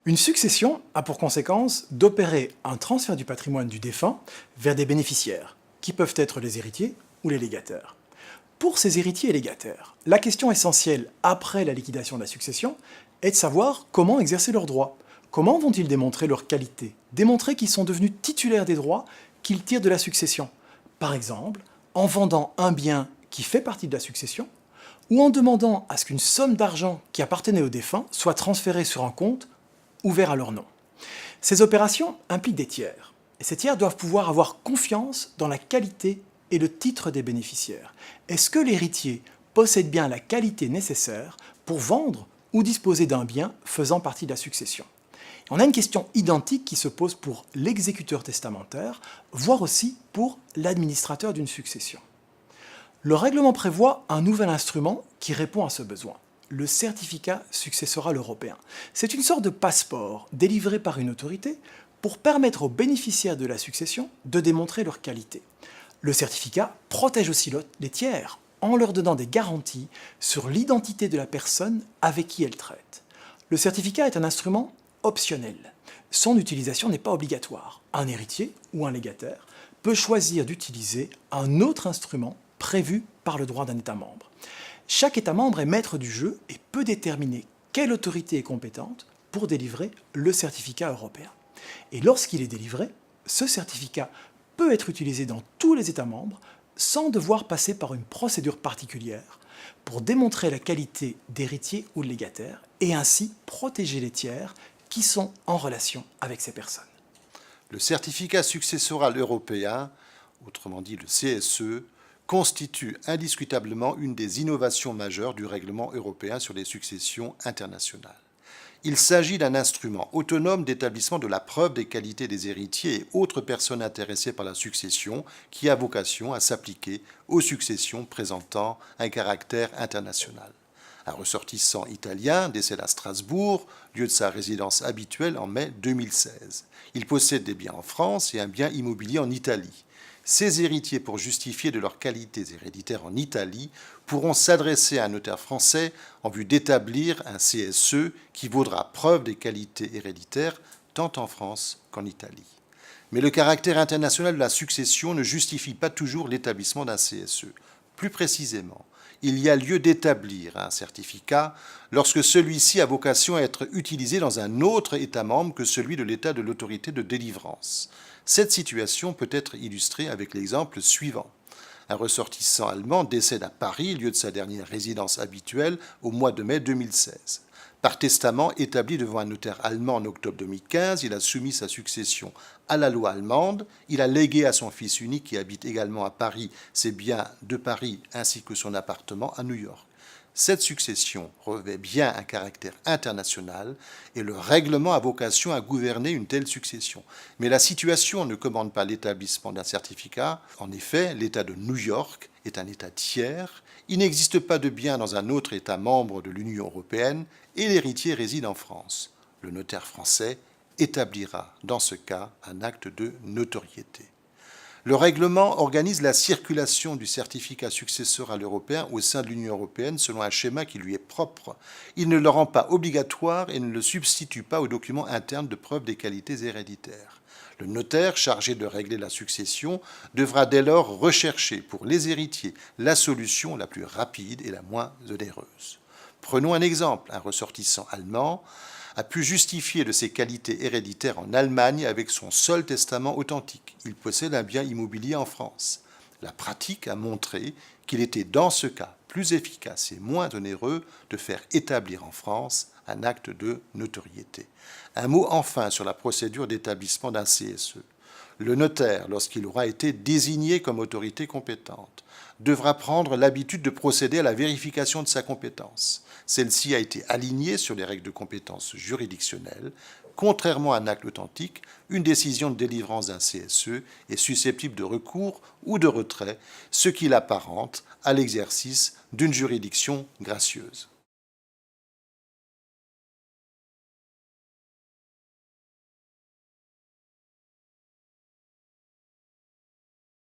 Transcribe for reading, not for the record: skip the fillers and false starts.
Une succession a pour conséquence d'opérer un transfert du patrimoine du défunt vers des bénéficiaires, qui peuvent être les héritiers ou les légataires. Pour ces héritiers et légataires, la question essentielle après la liquidation de la succession est de savoir comment exercer leurs droits. Comment vont-ils démontrer leur qualité, démontrer qu'ils sont devenus titulaires des droits qu'ils tirent de la succession? Par exemple, en vendant un bien qui fait partie de la succession, ou en demandant à ce qu'une somme d'argent qui appartenait au défunt soit transférée sur un compte ouvert à leur nom. Ces opérations impliquent des tiers, et ces tiers doivent pouvoir avoir confiance dans la qualité et le titre des bénéficiaires. Est-ce que l'héritier possède bien la qualité nécessaire pour vendre ou disposer d'un bien faisant partie de la succession? On a une question identique qui se pose pour l'exécuteur testamentaire, voire aussi pour l'administrateur d'une succession. Le règlement prévoit un nouvel instrument qui répond à ce besoin, le certificat successoral européen. C'est une sorte de passeport délivré par une autorité pour permettre aux bénéficiaires de la succession de démontrer leur qualité. Le certificat protège aussi les tiers en leur donnant des garanties sur l'identité de la personne avec qui elle traite. Le certificat est un instrument optionnel. Son utilisation n'est pas obligatoire. Un héritier ou un légataire peut choisir d'utiliser un autre instrument prévu par le droit d'un État membre. Chaque État membre est maître du jeu et peut déterminer quelle autorité est compétente pour délivrer le certificat européen. Et lorsqu'il est délivré, ce certificat peut être utilisé dans tous les États membres sans devoir passer par une procédure particulière pour démontrer la qualité d'héritier ou de légataire et ainsi protéger les tiers qui sont en relation avec ces personnes. Le certificat successoral européen, autrement dit le CSE, constitue indiscutablement une des innovations majeures du règlement européen sur les successions internationales. Il s'agit d'un instrument autonome d'établissement de la preuve des qualités des héritiers et autres personnes intéressées par la succession qui a vocation à s'appliquer aux successions présentant un caractère international. Un ressortissant italien décède à Strasbourg, lieu de sa résidence habituelle, en mai 2016. Il possède des biens en France et un bien immobilier en Italie. Ces héritiers, pour justifier de leurs qualités héréditaires en Italie, pourront s'adresser à un notaire français en vue d'établir un CSE qui vaudra preuve des qualités héréditaires tant en France qu'en Italie. Mais le caractère international de la succession ne justifie pas toujours l'établissement d'un CSE. Plus précisément, il y a lieu d'établir un certificat lorsque celui-ci a vocation à être utilisé dans un autre État membre que celui de l'État de l'autorité de délivrance. Cette situation peut être illustrée avec l'exemple suivant. Un ressortissant allemand décède à Paris, lieu de sa dernière résidence habituelle, au mois de mai 2016. Par testament établi devant un notaire allemand en octobre 2015, il a soumis sa succession à la loi allemande. Il a légué à son fils unique, qui habite également à Paris, ses biens de Paris ainsi que son appartement à New York. Cette succession revêt bien un caractère international et le règlement a vocation à gouverner une telle succession. Mais la situation ne commande pas l'établissement d'un certificat. En effet, l'État de New York est un État tiers. Il n'existe pas de bien dans un autre État membre de l'Union européenne et l'héritier réside en France. Le notaire français établira dans ce cas un acte de notoriété. Le règlement organise la circulation du certificat successoral européen au sein de l'Union européenne selon un schéma qui lui est propre. Il ne le rend pas obligatoire et ne le substitue pas aux documents internes de preuve des qualités héréditaires. Le notaire chargé de régler la succession devra dès lors rechercher pour les héritiers la solution la plus rapide et la moins onéreuse. Prenons un exemple. Un ressortissant allemand a pu justifier de ses qualités héréditaires en Allemagne avec son seul testament authentique. Il possède un bien immobilier en France. La pratique a montré qu'il était dans ce cas plus efficace et moins onéreux de faire établir en France un acte de notoriété. Un mot enfin sur la procédure d'établissement d'un CSE. Le notaire, lorsqu'il aura été désigné comme autorité compétente, devra prendre l'habitude de procéder à la vérification de sa compétence. Celle-ci a été alignée sur les règles de compétence juridictionnelle. Contrairement à un acte authentique, une décision de délivrance d'un CSE est susceptible de recours ou de retrait, ce qui l'apparente à l'exercice d'une juridiction gracieuse.